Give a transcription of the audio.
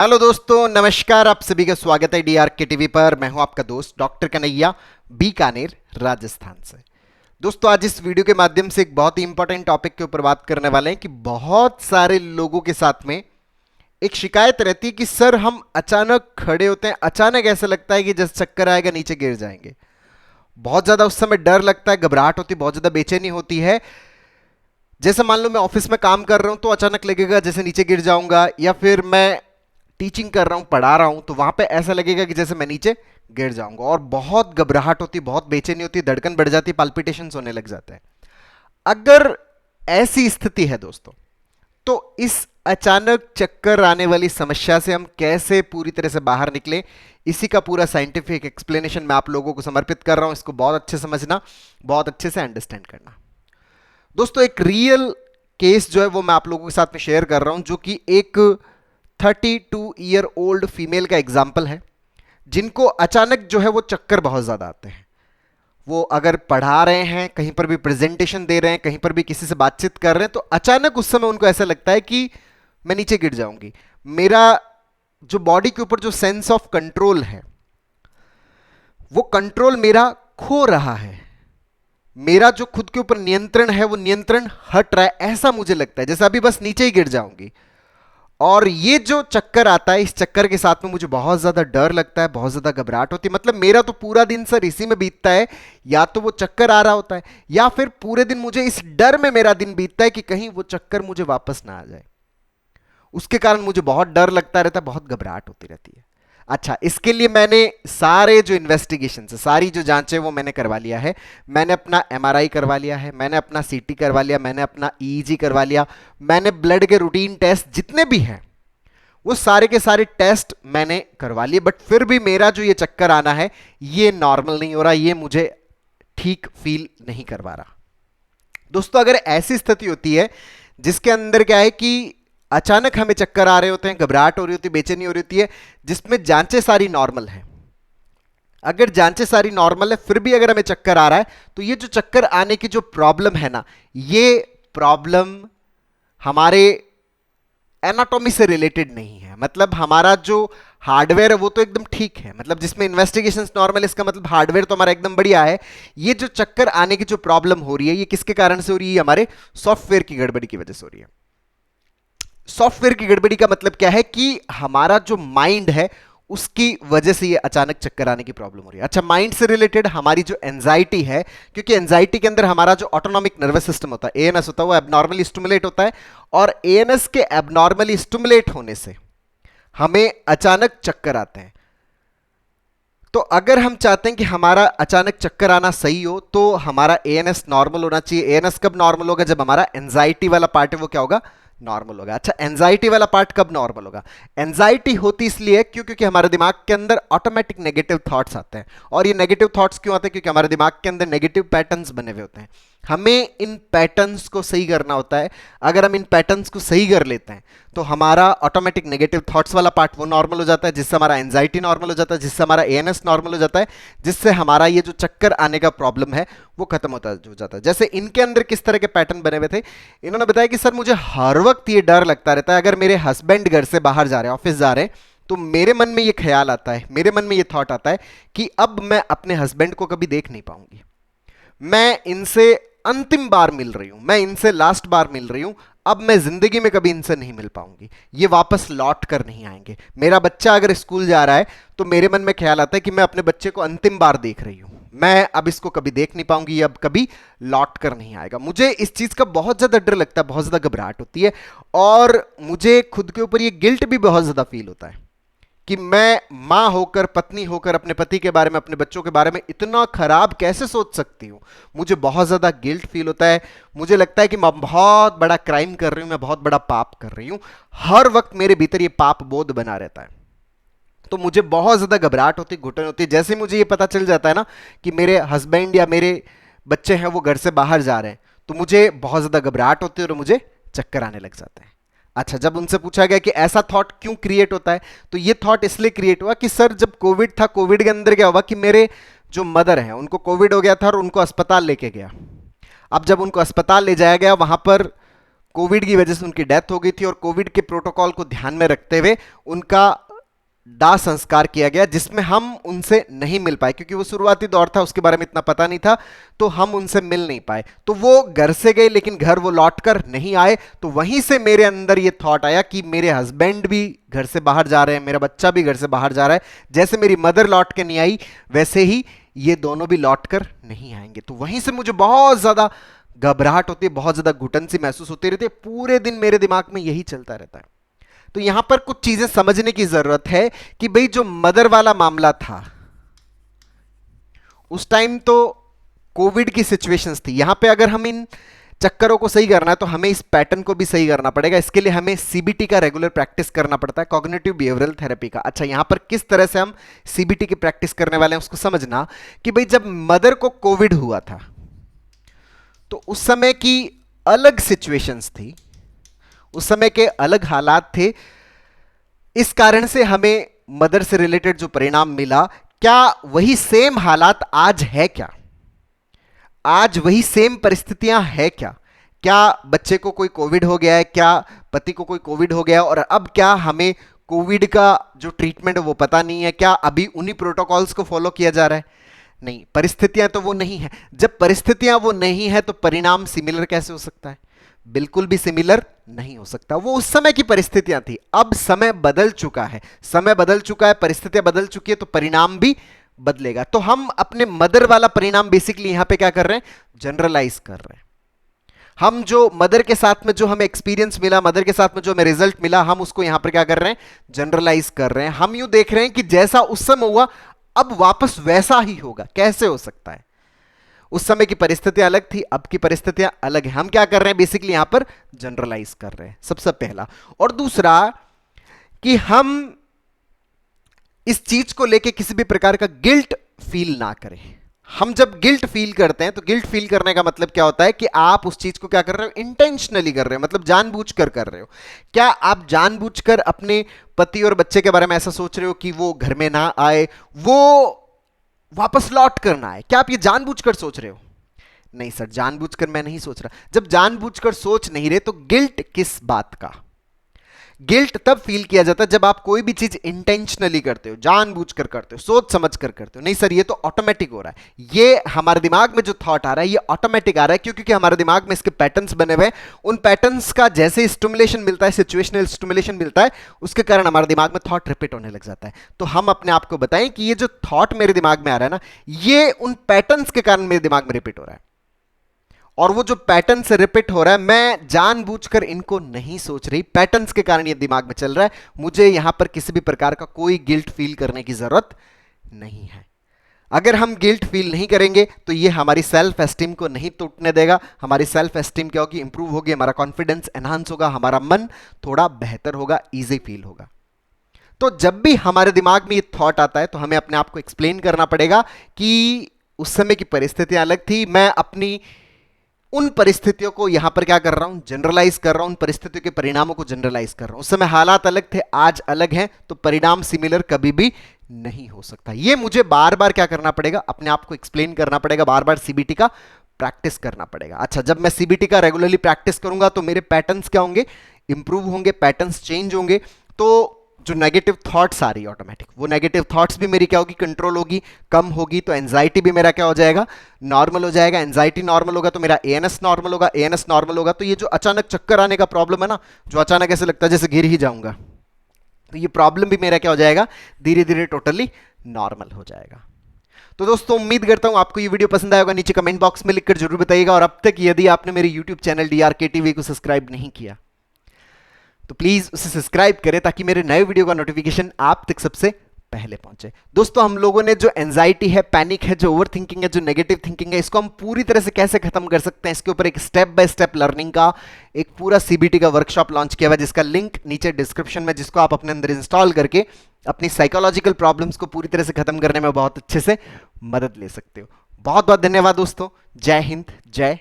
Hello दोस्तों, नमस्कार। आप सभी का स्वागत है डीआर के टीवी पर। मैं हूं आपका दोस्त डॉक्टर कन्हैया, बीकानेर, राजस्थान से। दोस्तों, आज इस वीडियो के माध्यम से एक बहुत ही इंपॉर्टेंट टॉपिक के ऊपर बात करने वाले हैं कि बहुत सारे लोगों के साथ में एक शिकायत रहती है कि सर हम अचानक खड़े होते हैं, अचानक ऐसा लगता है कि जैसे चक्कर आएगा, नीचे गिर जाएंगे। बहुत ज्यादा उस समय डर लगता है, घबराहट होती है, बहुत ज्यादा बेचैनी होती है। जैसे मान लो मैं ऑफिस में काम कर रहा हूं तो अचानक लगेगा जैसे नीचे गिर जाऊंगा, या फिर मैं टीचिंग कर रहा हूं, पढ़ा रहा हूं, तो वहां पे ऐसा लगेगा कि जैसे मैं नीचे गिर जाऊंगा। और बहुत घबराहट होती, बहुत बेचैनी होती, धड़कन बढ़ जाती, पाल्पिटेशंस होने लग जाते हैं। अगर ऐसी स्थिति है दोस्तों, तो इस अचानक चक्कर आने वाली समस्या से हम कैसे पूरी तरह से बाहर निकले, इसी का पूरा साइंटिफिक एक्सप्लेनेशन मैं आप लोगों को समर्पित कर रहा हूं। इसको बहुत अच्छे समझना, बहुत अच्छे से अंडरस्टैंड करना। दोस्तों, एक रियल केस जो है वो मैं आप लोगों के साथ में शेयर कर रहा हूं, जो कि एक 32 ईयर ओल्ड फीमेल का एग्जाम्पल है, जिनको अचानक जो है वो चक्कर बहुत ज्यादा आते हैं। वो अगर पढ़ा रहे हैं, कहीं पर भी प्रेजेंटेशन दे रहे हैं, कहीं पर भी किसी से बातचीत कर रहे हैं, तो अचानक उस समय उनको ऐसा लगता है कि मैं नीचे गिर जाऊंगी। मेरा जो बॉडी के ऊपर जो सेंस ऑफ कंट्रोल है, वो कंट्रोल मेरा खो रहा है। मेरा जो खुद के ऊपर नियंत्रण है, वो नियंत्रण हट रहा है, ऐसा मुझे लगता है, जैसे अभी बस नीचे ही गिर जाऊंगी। और ये जो चक्कर आता है, इस चक्कर के साथ में मुझे बहुत ज्यादा डर लगता है, बहुत ज्यादा घबराहट होती है। मतलब मेरा तो पूरा दिन सर इसी में बीतता है, या तो वो चक्कर आ रहा होता है, या फिर पूरे दिन मुझे इस डर में मेरा दिन बीतता है कि कहीं वो चक्कर मुझे वापस ना आ जाए। उसके कारण मुझे बहुत डर लगता रहता है, बहुत घबराहट होती रहती है। अच्छा, इसके लिए मैंने सारे जो इन्वेस्टिगेशन है, सारी जो जांचें, वो मैंने करवा लिया है। मैंने अपना एमआरआई करवा लिया है, मैंने अपना सीटी करवा लिया, मैंने अपना ईईजी करवा लिया, मैंने ब्लड के रूटीन टेस्ट जितने भी हैं वो सारे के सारे टेस्ट मैंने करवा लिए। बट फिर भी मेरा जो ये चक्कर आना है, ये नॉर्मल नहीं हो रहा, ये मुझे ठीक फील नहीं करवा रहा। दोस्तों, अगर ऐसी स्थिति होती है जिसके अंदर क्या है कि अचानक हमें चक्कर आ रहे होते हैं, घबराहट हो रही होती है, बेचैनी हो रही होती है, जिसमें जांचें सारी नॉर्मल हैं, अगर जांचें सारी नॉर्मल है, फिर भी अगर हमें चक्कर आ रहा है, तो ये जो चक्कर आने की जो प्रॉब्लम है ना, ये प्रॉब्लम हमारे एनाटॉमी से रिलेटेड नहीं है। मतलब हमारा जो हार्डवेयर है वो तो एकदम ठीक है, मतलब जिसमें इन्वेस्टिगेशंस नॉर्मल, इसका मतलब हार्डवेयर तो हमारा एकदम बढ़िया है। ये जो चक्कर आने की जो प्रॉब्लम हो रही है, ये किसके कारण से हो रही है? हमारे सॉफ्टवेयर की गड़बड़ी की वजह से हो रही है। सॉफ्टवेयर की गड़बड़ी का मतलब क्या है कि हमारा जो माइंड है, उसकी वजह से ये अचानक चक्कर आने की प्रॉब्लम हो रही है। अच्छा, माइंड से रिलेटेड हमारी जो एंजाइटी है, क्योंकि एंजाइटी के अंदर हमारा जो ऑटोनॉमिक नर्वस सिस्टम होता है, एएनएस होता है, वो एबनॉर्मली स्टिमुलेट होता है। और एएनएस के एबनॉर्मली स्टिमुलेट होने से हमें अचानक चक्कर आते हैं। तो अगर हम चाहते हैं कि हमारा अचानक चक्कर आना सही हो, तो हमारा एएनएस नॉर्मल होना चाहिए। एएनएस कब नॉर्मल होगा? जब हमारा एंजाइटी वाला पार्ट है वो क्या होगा? नॉर्मल होगा। अच्छा, एंजाइटी वाला पार्ट कब नॉर्मल होगा? एंजाइटी होती इसलिए क्योंकि हमारे दिमाग के अंदर ऑटोमेटिक नेगेटिव थॉट्स आते हैं। और ये नेगेटिव थॉट्स क्यों आते हैं? क्योंकि हमारे दिमाग के अंदर नेगेटिव पैटर्न्स बने हुए होते हैं। हमें इन पैटर्न्स को सही करना होता है। अगर हम इन पैटर्न्स को सही कर लेते हैं, तो हमारा ऑटोमेटिक नेगेटिव थॉट्स वाला पार्ट वो नॉर्मल हो जाता है, जिससे हमारा एंजाइटी नॉर्मल हो जाता है, जिससे हमारा एएनएस नॉर्मल हो जाता है, जिससे हमारा ये जो चक्कर आने का प्रॉब्लम है वो खत्म हो जाता है। जैसे इनके अंदर किस तरह के पैटर्न बने हुए थे, इन्होंने बताया कि सर मुझे हर वक्त ये डर लगता रहता है, अगर मेरे हस्बैंड घर से बाहर जा रहे हैं, ऑफिस जा रहे हैं, तो मेरे मन में ये ख्याल आता है, मेरे मन में ये थॉट आता है कि अब मैं अपने हस्बैंड को कभी देख नहीं पाऊंगी। मैं इनसे अंतिम बार मिल रही हूं, मैं इनसे लास्ट बार मिल रही हूं, अब मैं जिंदगी में कभी इनसे नहीं मिल पाऊंगी, ये वापस लौट कर नहीं आएंगे। मेरा बच्चा अगर स्कूल जा रहा है, तो मेरे मन में ख्याल आता है कि मैं अपने बच्चे को अंतिम बार देख रही हूं, मैं अब इसको कभी देख नहीं पाऊंगी, ये अब कभी लौट कर नहीं आएगा। मुझे इस चीज का बहुत ज्यादा डर लगता है, बहुत ज्यादा घबराहट होती है, और मुझे खुद के ऊपर ये गिल्ट भी बहुत ज्यादा फील होता है कि मैं मां होकर, पत्नी होकर अपने पति के बारे में, अपने बच्चों के बारे में इतना खराब कैसे सोच सकती हूं। मुझे बहुत ज्यादा गिल्ट फील होता है। मुझे लगता है कि मैं बहुत बड़ा क्राइम कर रही हूं, मैं बहुत बड़ा पाप कर रही हूं। हर वक्त मेरे भीतर ये पाप बोध बना रहता है। तो मुझे बहुत ज्यादा घबराहट होती, घुटन होती है। जैसे मुझे ये पता चल जाता है ना कि मेरे हस्बैंड या मेरे बच्चे हैं वो घर से बाहर जा रहे हैं, तो मुझे बहुत ज्यादा घबराहट होती है और मुझे चक्कर आने लग जाते हैं। अच्छा, जब उनसे पूछा गया कि ऐसा थॉट क्यों क्रिएट होता है, तो ये थॉट इसलिए क्रिएट हुआ कि सर जब कोविड था, कोविड के अंदर क्या हुआ कि मेरे जो मदर हैं उनको कोविड हो गया था और उनको अस्पताल लेके गया। अब जब उनको अस्पताल ले जाया गया, वहां पर कोविड की वजह से उनकी डेथ हो गई थी और कोविड के प्रोटोकॉल को ध्यान में रखते हुए उनका दाह संस्कार किया गया, जिसमें हम उनसे नहीं मिल पाए क्योंकि वो शुरुआती दौर था, उसके बारे में इतना पता नहीं था, तो हम उनसे मिल नहीं पाए। तो वो घर से गए लेकिन घर वो लौट कर नहीं आए। तो वहीं से मेरे अंदर ये थॉट आया कि मेरे हस्बैंड भी घर से बाहर जा रहे हैं, मेरा बच्चा भी घर से बाहर जा रहा है, जैसे मेरी मदर लौट के नहीं आई वैसे ही ये दोनों भी लौट कर नहीं आएंगे। तो वहीं से मुझे बहुत ज्यादा घबराहट होती है, बहुत ज्यादा घुटन सी महसूस होती रहती है, पूरे दिन मेरे दिमाग में यही चलता रहता है। तो यहां पर कुछ चीजें समझने की जरूरत है कि भाई जो मदर वाला मामला था उस टाइम तो कोविड की सिचुएशंस थी। यहां पे अगर हम इन चक्करों को सही करना है तो हमें इस पैटर्न को भी सही करना पड़ेगा। इसके लिए हमें सीबीटी का रेगुलर प्रैक्टिस करना पड़ता है, कॉग्निटिव बिहेवियरल थेरेपी का। अच्छा, यहां पर किस तरह से हम सीबीटी की प्रैक्टिस करने वाले हैं उसको समझना कि भाई जब मदर को कोविड हुआ था तो उस समय की अलग सिचुएशंस थी, उस समय के अलग हालात थे। इस कारण से हमें मदर से रिलेटेड जो परिणाम मिला, क्या वही सेम हालात आज है? क्या आज वही सेम परिस्थितियां है? क्या बच्चे को कोई कोविड हो गया है, क्या पति को कोई कोविड हो गया है और अब क्या हमें कोविड का जो ट्रीटमेंट है वो पता नहीं है? क्या अभी उन्हीं प्रोटोकॉल्स को फॉलो किया जा रहा है? नहीं, परिस्थितियां तो वो नहीं है। जब परिस्थितियां वो नहीं है तो परिणाम सिमिलर कैसे हो सकता है? बिल्कुल भी सिमिलर नहीं हो सकता। वो उस समय की परिस्थितियां थी, अब समय बदल चुका है, समय बदल चुका है, परिस्थितियां बदल चुकी है, तो परिणाम भी बदलेगा। तो हम अपने मदर वाला परिणाम बेसिकली यहां पे क्या कर रहे हैं? जनरलाइज कर रहे हैं। हम जो मदर के साथ में जो हमें एक्सपीरियंस मिला, मदर के साथ में जो हमें रिजल्ट मिला, हम उसको यहां पर क्या कर रहे हैं? जनरलाइज कर रहे हैं। हम यूं देख रहे हैं कि जैसा उस समय हुआ अब वापस वैसा ही होगा। कैसे हो सकता है? उस समय की परिस्थितियां अलग थी, अब की परिस्थितियां अलग है। हम क्या कर रहे हैं? बेसिकली यहां पर जनरलाइज कर रहे हैं, सबसे पहला। और दूसरा कि हम इस चीज को लेके किसी भी प्रकार का गिल्ट फील ना करें। हम जब गिल्ट फील करते हैं तो गिल्ट फील करने का मतलब क्या होता है कि आप उस चीज को क्या कर रहे हो? इंटेंशनली कर रहे हो, मतलब जानबूझकर कर रहे हो। क्या आप जानबूझकर अपने पति और बच्चे के बारे में ऐसा सोच रहे हो कि वो घर में ना आए, वो वापस लौट करना है? क्या आप ये जानबूझकर सोच रहे हो? नहीं सर, जानबूझकर मैं नहीं सोच रहा। जब जानबूझकर सोच नहीं रहे तो गिल्ट किस बात का? गिल्ट तब फील किया जाता है जब आप कोई भी चीज इंटेंशनली करते हो, जानबूझकर करते हो, सोच समझ कर करते हो। नहीं सर, ये तो ऑटोमेटिक हो रहा है, ये हमारे दिमाग में जो थॉट आ रहा है ये ऑटोमेटिक आ रहा है, क्योंकि हमारे दिमाग में इसके पैटर्न्स बने हुए हैं। उन पैटर्न्स का जैसे स्टिमुलेशन मिलता है, सिचुएशनल स्टिमुलेशन मिलता है, उसके कारण हमारे दिमाग में थॉट रिपीट होने लग जाता है। तो हम अपने आप को बताएं कि ये जो थॉट मेरे दिमाग में आ रहा है ना, ये उन पैटर्न्स के कारण मेरे दिमाग में रिपीट हो रहा है, और वो जो पैटर्न से रिपीट हो रहा है मैं जानबूझकर इनको नहीं सोच रही, पैटर्न्स के कारण ये दिमाग में चल रहा है। मुझे यहां पर किसी भी प्रकार का कोई गिल्ट फील करने की जरूरत नहीं है। अगर हम गिल्ट फील नहीं करेंगे तो ये हमारी सेल्फ एस्टीम को नहीं टूटने देगा। हमारी सेल्फ एस्टीम क्या होगी? इंप्रूव होगी, हमारा कॉन्फिडेंस एनहांस होगा, हमारा मन थोड़ा बेहतर होगा, इजी फील होगा। तो जब भी हमारे दिमाग में ये थॉट आता है तो हमें अपने आप को एक्सप्लेन करना पड़ेगा कि उस समय की परिस्थितियां अलग थी, मैं अपनी उन परिस्थितियों को यहां पर क्या कर रहा हूं? जनरलाइज कर रहा हूं, उन परिस्थितियों के परिणामों को जनरलाइज कर रहा हूं। उस समय हालात अलग थे, आज अलग हैं, तो परिणाम सिमिलर कभी भी नहीं हो सकता। ये मुझे बार बार क्या करना पड़ेगा? अपने आप को एक्सप्लेन करना पड़ेगा, बार बार सीबीटी का प्रैक्टिस करना पड़ेगा। अच्छा, जब मैं सीबीटी का रेगुलरली प्रैक्टिस करूंगा तो मेरे पैटर्न्स क्या होंगे? इंप्रूव होंगे, पैटर्न्स चेंज होंगे। तो जो नेगेटिव थॉट्स आ रही है ऑटोमेटिक, वो नेगेटिव थॉट्स भी मेरी क्या होगी? कंट्रोल होगी, कम होगी। तो एंजाइटी भी मेरा क्या हो जाएगा? नॉर्मल हो जाएगा। एंजाइटी नॉर्मल होगा तो मेरा एएनएस नॉर्मल होगा, एएनएस नॉर्मल होगा तो ये जो अचानक चक्कर आने का प्रॉब्लम है ना, जो अचानक ऐसे लगता है जैसे गिर ही जाऊंगा, तो ये प्रॉब्लम भी मेरा क्या हो जाएगा? धीरे धीरे टोटली नॉर्मल हो जाएगा। तो दोस्तों, उम्मीद करता हूं आपको ये वीडियो पसंद आएगा। नीचे कमेंट बॉक्स में लिखकर जरूर बताइएगा, और अब तक यदि आपने मेरे यूट्यूब चैनल डीआरके टीवी को सब्सक्राइब नहीं किया तो प्लीज उसे सब्सक्राइब करें ताकि मेरे नए वीडियो का नोटिफिकेशन आप तक सबसे पहले पहुंचे। दोस्तों, हम लोगों ने जो एंजाइटी है, पैनिक है, जो ओवर थिंकिंग है, जो नेगेटिव थिंकिंग है, इसको हम पूरी तरह से कैसे खत्म कर सकते हैं, इसके ऊपर एक स्टेप बाय स्टेप लर्निंग का एक पूरा सीबीटी का वर्कशॉप लॉन्च किया हुआ है, जिसका लिंक नीचे डिस्क्रिप्शन में, जिसको आप अपने अंदर इंस्टॉल करके अपनी साइकोलॉजिकल प्रॉब्लम्स को पूरी तरह से खत्म करने में बहुत अच्छे से मदद ले सकते हो। बहुत बहुत धन्यवाद दोस्तों। जय हिंद, जय